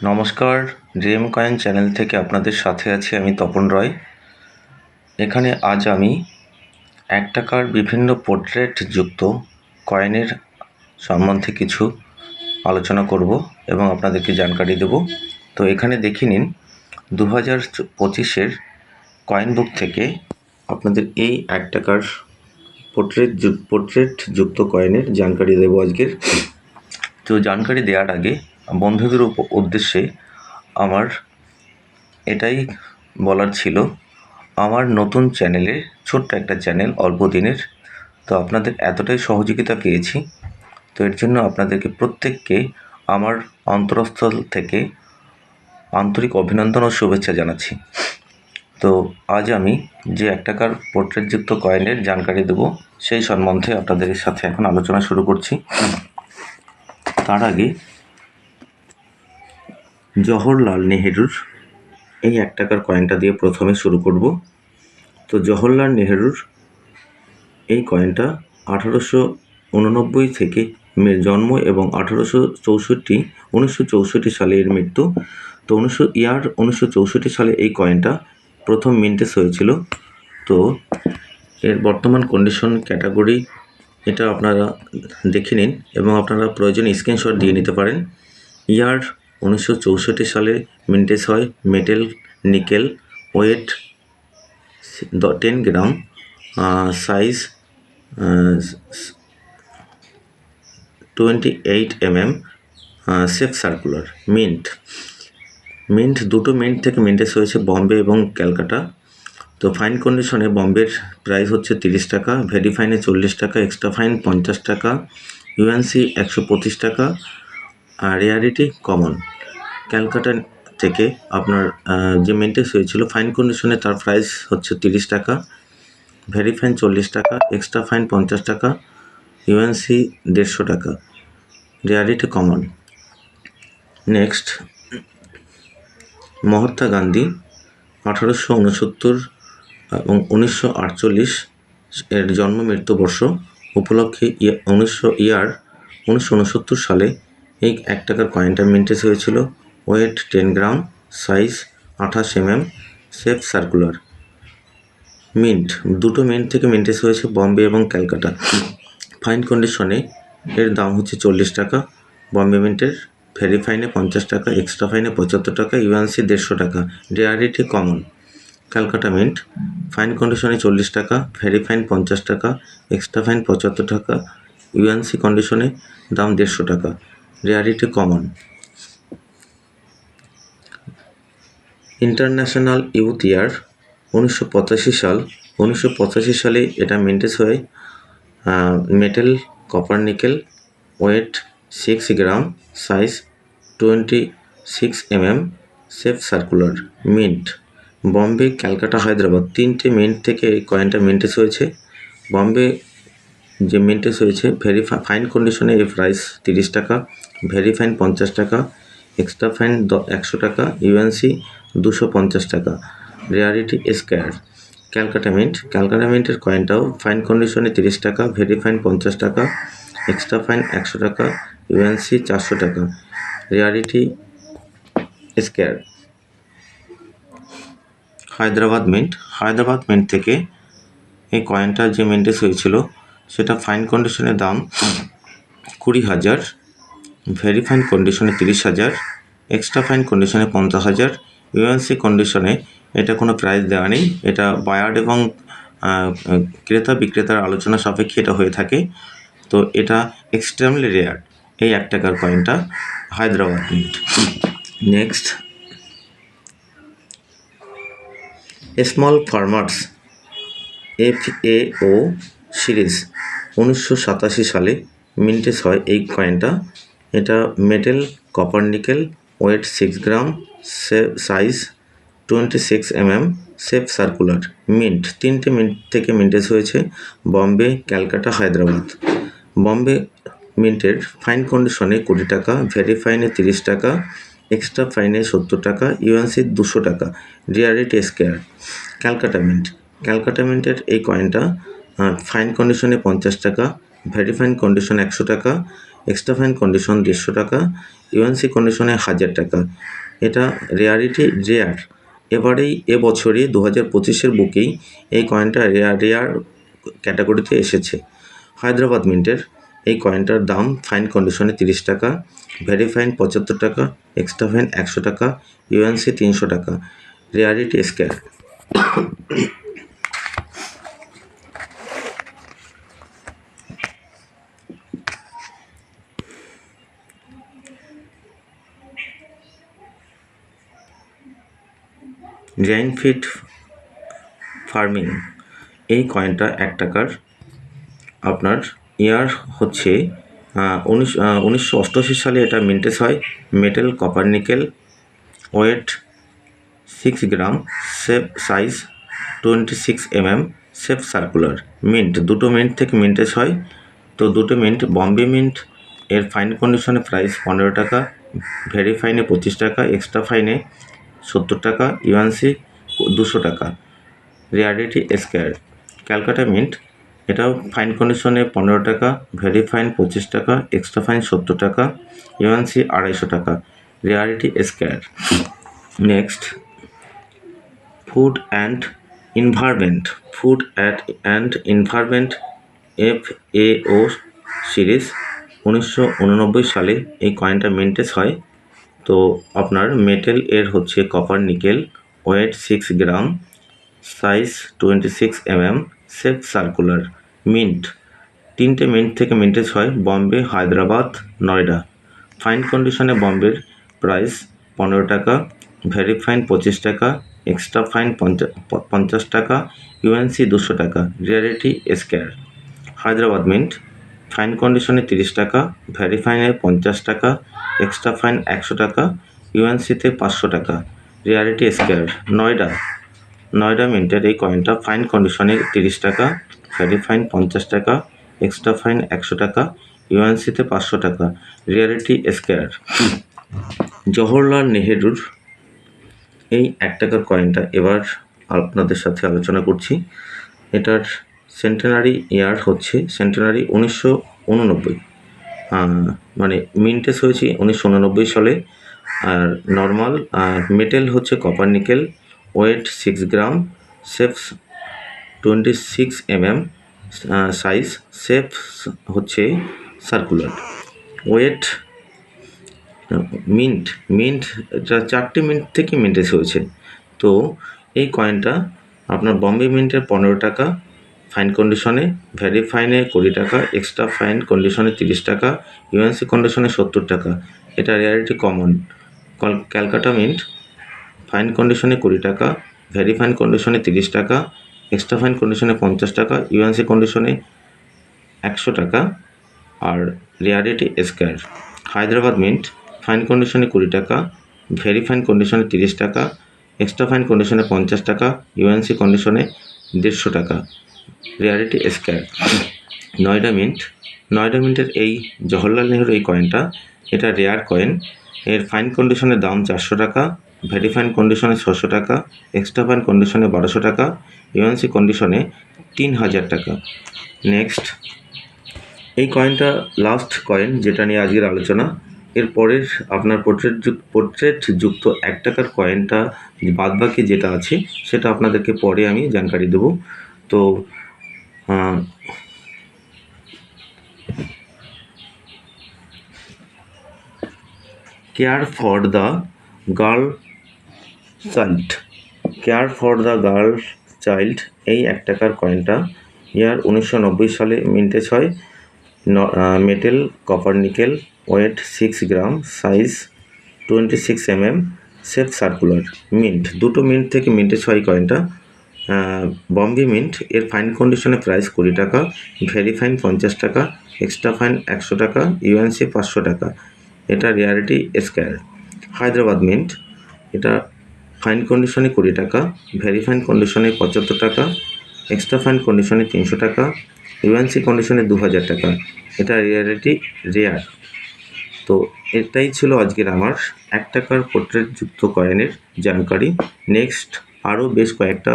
নমস্কার, dream coin channel থেকে আপনাদের সাথে আছি আমি তপন রয়। এখানে আজ আমি 1 টাকার বিভিন্ন পোর্ট্রেট যুক্ত কয়েনের সম্বন্ধে কিছু আলোচনা করব এবং আপনাদেরকে জানকারি দেব। তো এখানে দেখে নিন 2025-এর কয়েন বুক থেকে আপনাদের এই 1 টাকার পোর্ট্রেট যুক্ত কয়েনের জানকারি দেব আজকের। তো জানকারি দেওয়ার আগে বন্ধুদের উদ্দেশ্যে আমার এটাই বলার ছিল, আমার নতুন চ্যানেলে, ছোট্ট একটা চ্যানেল, অল্প দিনের, তো আপনাদের এতটাই সহযোগিতা পেয়েছি, তো এর জন্য আপনাদেরকে প্রত্যেককে আমার অন্তরস্থল থেকে আন্তরিক অভিনন্দন ও শুভেচ্ছা জানাচ্ছি। তো আজ আমি যে 1 টাকার পোর্ট্রেটযুক্ত কয়েনের জানকারি দেব সেই সম্বন্ধে আপনাদের সাথে এখন আলোচনা শুরু করছি। তার আগে জওহরলাল নেহেরুর এই 1 টাকার কয়েনটা দিয়ে প্রথমে শুরু করব। তো জওহরলাল নেহেরুর এই কয়েনটা 1889 থেকে জন্ম এবং 1964 সালে এর মৃত্যু। তো 1964 সালে এই কয়েনটা প্রথম মিন্টেজ হয়েছিল। তো এর বর্তমান কন্ডিশন ক্যাটাগরি এটা আপনারা দেখে নিন এবং আপনারা প্রয়োজনে স্ক্রিনশট দিয়ে নিতে পারেন। 1964 সালে মিন্টেজ হয়, মেটেল নিকেল, ওয়েট 10 গ্রাম, size 28 mm, shape circular. Mint দুটো মিন্ট থেকে মিন্টেজ হয়েছে, বম্বে এবং ক্যালকাটা। তো ফাইন কন্ডিশনে বম্বের প্রাইস হচ্ছে 30 টাকা, ভেরি ফাইনে 40 টাকা, এক্সট্রা ফাইন 50 টাকা, ইউএনসি 125 টাকা, আর রেয়ারিটি কমন। ক্যালকাটা থেকে আপনার যে মিন্টেজ হয়েছিল ফাইন কন্ডিশনে তার প্রাইস হচ্ছে 30 টাকা, ভেরি ফাইন 40 টাকা, এক্সট্রা ফাইন 50 টাকা, ইউএনসি 150 টাকা, rarity common. Next, Mahatma Gandhi 1869 এবং 1948 এর জন্ম মৃত্যুবর্ষ উপলক্ষে 1969 সালে এই 1 টাকার কয়েনটা মিন্টেজ হয়েছিল। ওয়েট 10 গ্রাম, সাইজ 28 mm, শেপ সার্কুলার। দুটো মিন্ট থেকে মিন্টেজ হয়েছে, বম্বে এবং ক্যালকাটা। ফাইন কন্ডিশনে এর দাম হচ্ছে 40 টাকা, বম্বে মিন্টের ভেরি ফাইনে 50 টাকা, এক্সট্রা ফাইনে 75 টাকা, ইউএনসি 150 টাকা, rarity common. Calcutta mint fine কন্ডিশনে 40 টাকা, ভেরি ফাইন 50 টাকা, এক্সট্রা ফাইন 75 টাকা, ইউএনসি কন্ডিশনে দাম 150 টাকা, rarity common. International youth year 1985 সালে এটা মিন্টেজ হয়, মেটেল কপার নিকেল, ওয়েট 6 গ্রাম, size 26 mm, shape circular. Bombay, Calcutta, Hyderabad, 3টে মিন্ট থেকে এই কয়েনটা মিন্টেজ হয়েছে। বম্বে যে মিন্টেজ হয়েছে ভেরি ফাইন কন্ডিশনে এর প্রাইস 30 টাকা, ভেরি ফাইন 50 টাকা, এক্সট্রা ফাইন 100 টাকা, ইউএনসি 250 টাকা, রেয়ারিটি স্কয়ার। ক্যালকাটা মিন্টের কয়েনটাও ফাইন কন্ডিশনে 30 টাকা, ভেরি ফাইন 50 টাকা, এক্সট্রা ফাইন 100 টাকা, ইউএনসি 400 টাকা, রেয়ারিটি স্কয়ার। হায়দ্রাবাদ মিন্ট থেকে এই কয়েনটা যে মিন্টেজ হয়েছিল সেটা ফাইন কন্ডিশনে দাম 20,000, ভেরি ফাইন কন্ডিশনে 30,000, এক্সট্রা ফাইন কন্ডিশনে 50,000, ইউএনসি কন্ডিশনে এটা কোনো প্রাইস দেওয়া নেই, এটা বায়ার এবং ক্রেতা বিক্রেতার আলোচনা সাপেক্ষে এটা হয়ে থাকে। তো এটা এক্সট্রিমলি রেয়ার, এই 1 টাকার কয়েনটা Hyderabad mint. Next, small farmers FAO series 1987 সালে মিন্টেজ হয় এই কয়েনটা। এটা মেটেল কপার নিকেল, ওয়েট 6 গ্রাম, সাইজ 26 mm, শেপ সার্কুলার। 3টে মিন্ট থেকে মিন্টেজ হয়েছে, বম্বে, ক্যালকাটা, হায়দ্রাবাদ। বম্বে মিন্টের ফাইন কন্ডিশনে 20 টাকা, ভেরি ফাইনে 30 টাকা, এক্সট্রা ফাইনে 70 টাকা, ইউএনসি 200 টাকা, রেয়ারিটি স্কয়ার। ক্যালকাটা মিন্টের এই কয়েনটা ফাইন কন্ডিশনে 50 টাকা, ভেরি ফাইন কন্ডিশন 100 টাকা, এক্সট্রা ফাইন কন্ডিশন 150 টাকা, ইউএনসি কন্ডিশনে 1000 টাকা। এটা রেয়ারিটি রেয়ার। এবারেই এবছরে 2025-এর বুকেই এই কয়েনটা রেয়ার ক্যাটাগরিতে এসেছে। হায়দ্রাবাদ মিন্টের এই কয়েনটার দাম ফাইন কন্ডিশনে 30 টাকা, ভেরি ফাইন 75 টাকা, এক্সট্রা ফাইন 100 টাকা, ইউএনসি 300 টাকা। Rarity square. রেইনফিট ফার্মিং এই কয়েনটা 1 টাকার। আপনার ইয়ার হচ্ছে 1988 সালে এটা মিন্টেস হয়। মেটাল কপার নিকেল, ওয়েট 6 গ্রাম, shape size 26 mm, shape circular. Mint দুটো মিন্ট থেকে মিন্টেস হয়। তো দুটো মিন্ট, বম্বে মিন্ট এর ফাইন কন্ডিশনে প্রাইস 15 টাকা, ভেরি ফাইনে 25 টাকা, এক্সট্রা ফাইনে 70 টাকা, ইউএনসি 200 টাকা। Rarity scarce. ক্যালকাটা মিন্ট এটাও ফাইন কন্ডিশনে 15 টাকা, ভেরি ফাইন 25 টাকা, এক্সট্রা ফাইন 70 টাকা, ইউএনসি 250 টাকা। Rarity scarce. Next, food and environment FAO series 1989 সালে এই কয়েনটা মিন্টেস হয়। তো আপনার মেটেল এর হচ্ছে কপার নিকেল, ওয়েট 6 গ্রাম, size 26 mm, shape circular. Mint 3টে মিন্ট থেকে মিন্টেজ হয়, বম্বে, হায়দ্রাবাদ, নয়ডা। ফাইন কন্ডিশনে বম্বের প্রাইস 15 টাকা, ভেরি ফাইন 25 টাকা, এক্সট্রা ফাইন 50 টাকা, ইউএনসি 200 টাকা। Rarity scarce. Hyderabad mint fine কন্ডিশনে 30 টাকা, ভেরি ফাইনে 50 টাকা, এক্সট্রা ফাইন 100 টাকা, ইউএনসিতে 500 টাকা। Rarity square. নয়ডা মিন্টের এই কয়েনটা ফাইন কন্ডিশনে 30 টাকা, ভেরি ফাইন 50 টাকা, এক্সট্রা ফাইন 100 টাকা, ইউএনসিতে 500 টাকা। Rarity square. জওহরলাল নেহেরুর এই 1 টাকার কয়েনটা এবার আপনাদের সাথে আলোচনা করছি। এটার সেন্টেনারি ইয়ার হচ্ছে 1989, মানে মিন্টেস হয়েছে 1989 সালে। আর নর্মাল মেটেল হচ্ছে কপার নিকেল, ওয়েট 6 গ্রাম, শেপ 26 mm, সাইজ, শেপ হচ্ছে সার্কুলার। ওয়েট মিন্ট এটা 4টে মিন্ট থেকে মিন্টেস হয়েছে। তো এই কয়েনটা আপনার বম্বে মিন্টের 15 টাকা ফাইন কন্ডিশনে, ভেরি ফাইনে 20 টাকা, এক্সট্রা ফাইন কন্ডিশনে 30 টাকা, ইউএনসি কন্ডিশনে 70 টাকা। এটা rarity common. Calcutta mint fine কন্ডিশনে 20 টাকা, ভেরি ফাইন কন্ডিশনে 30 টাকা, এক্সট্রা ফাইন কন্ডিশনে 50 টাকা, ইউএনসি কন্ডিশনে 100 টাকা। আর rarity scarce. Hyderabad mint fine কন্ডিশনে 20 টাকা, ভেরি ফাইন কন্ডিশনে 30 টাকা, এক্সট্রা ফাইন কন্ডিশনে 50 টাকা, ইউএনসি কন্ডিশনে 150 টাকা। Rarity square. নয়ডা মিন্টের এই জওহরলাল নেহরু এই কয়েনটা, এটা রেয়ার কয়েন। এর ফাইন কন্ডিশনের দাম 400 টাকা, ভেরি ফাইন কন্ডিশনে 600 টাকা, এক্সট্রা ফাইন কন্ডিশনে 1200 টাকা, ইউএনসি কন্ডিশনে 3000 টাকা। নেক্সট, এই কয়েনটা লাস্ট কয়েন যেটা নিয়ে আজকের আলোচনা। এর পরের আপনার পোর্ট্রেট যুক্ত 1 টাকার কয়েনটা বাদবাকি যেটা আছে সেটা আপনাদেরকে পরে আমি জানকারি দেব। তো care for the girl child এই 1 টাকার কয়েনটা ইয়ার 1990 সালে মিন্টেজ হয়। মেটেল কপার নিকেল, ওয়েট 6 গ্রাম, size 26 mm, shape circular. Mint দুটো মিন্ট থেকে মিন্টেজ হয় কয়েনটা। বম্বে মিন্ট এর ফাইন কন্ডিশনে প্রাইস 20 টাকা, ভেরি ফাইন 50 টাকা, এক্সট্রা ফাইন 100 টাকা, ইউএনসি 500 টাকা। এটা রেয়ারিটি স্কেয়ার। হায়দ্রাবাদ মিন্ট এটা ফাইন কন্ডিশনে 20 টাকা, ভেরি ফাইন কন্ডিশনে 75 টাকা, এক্সট্রা ফাইন কন্ডিশনে 300 টাকা, ইউএনসি কন্ডিশনে 2000 টাকা। এটা রেয়ারিটি রেয়ার। তো এটাই ছিল আজকের আমার 1 টাকার পোর্ট্রেটযুক্ত কয়েনের জানকারি। নেক্সট আরও বেশ কয়েকটা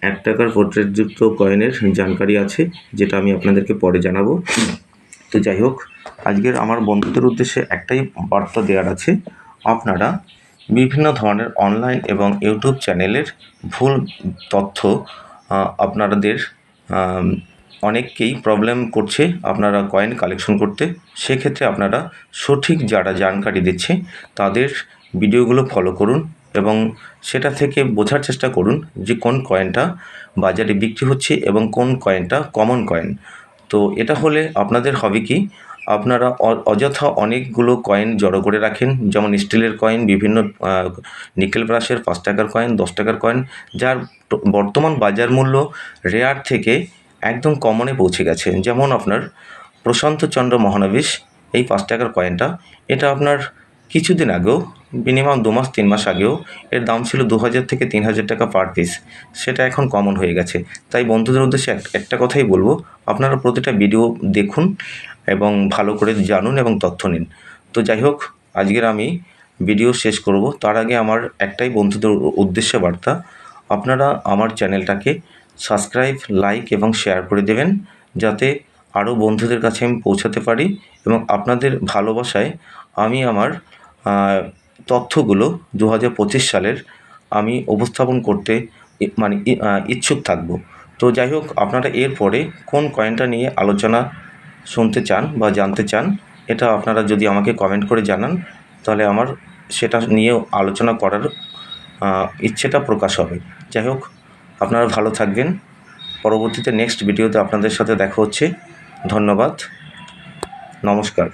1 টাকার পোর্ট্রেটযুক্ত কয়েনের জানকারি আছে যেটা আমি আপনাদেরকে পরে জানাবো। তো যাই হোক, আজকের আমার বন্ধুদের উদ্দেশ্যে একটাই বার্তা দেওয়ার আছে। আপনারা বিভিন্ন ধরনের অনলাইন এবং ইউটিউব চ্যানেলের ভুল তথ্য আপনাদের অনেককেই প্রবলেম করছে আপনারা কয়েন কালেকশন করতে। সেক্ষেত্রে আপনারা সঠিক যারা জানকারি দিচ্ছে তাদের ভিডিওগুলো ফলো করুন এবং সেটা থেকে বোঝার চেষ্টা করুন যে কোন কয়েনটা বাজারে বিক্রি হচ্ছে এবং কোন কয়েনটা কমন কয়েন। তো এটা হলে আপনাদের হবে কি, আপনারা অযথা অনেকগুলো কয়েন জড়ো করে রাখেন, যেমন স্টিলের কয়েন, বিভিন্ন নিকেল ব্রাশের 5 টাকার কয়েন, 10 টাকার কয়েন, যার বর্তমান বাজার মূল্য রেয়ার থেকে একদম কমনে পৌঁছে গেছে। যেমন আপনার প্রশান্তচন্দ্র মহানবিশ, এই 5 টাকার কয়েনটা, এটা আপনার কিছুদিন আগেও, মিনিমাম 2 মাস 3 মাস আগেও এর দাম ছিল 2000 থেকে 3000 টাকা পার পিস। সেটা এখন কমন হয়ে গেছে। তাই বন্ধুদের উদ্দেশ্যে একটা কথাই বলবো, আপনারা প্রতিটা ভিডিও দেখুন এবং ভালো করে জানুন এবং তথ্য নিন। তো যাই হোক, আজকের আমি ভিডিও শেষ করব, তার আগে আমার একটাই বন্ধুদের উদ্দেশ্যে বার্তা, আপনারা আমার চ্যানেলটাকে সাবস্ক্রাইব, লাইক এবং শেয়ার করে দেবেন, যাতে আরও বন্ধুদের কাছে আমি পৌঁছাতে পারি এবং আপনাদের ভালোবাসায় আমি আমার তথ্যগুলো 2025 সালের আমি উপস্থাপন করতে ইচ্ছুক থাকব। তো যাই হোক, আপনারা এরপরে কোন কয়েনটা নিয়ে আলোচনা শুনতে চান বা জানতে চান, এটা আপনারা যদি আমাকে কমেন্ট করে জানান, তাহলে আমার সেটা নিয়েও আলোচনা করার ইচ্ছেটা প্রকাশ হবে। যাই হোক, আপনারা ভালো থাকবেন। পরবর্তীতে নেক্সট ভিডিওতে আপনাদের সাথে দেখা হচ্ছে। ধন্যবাদ, নমস্কার।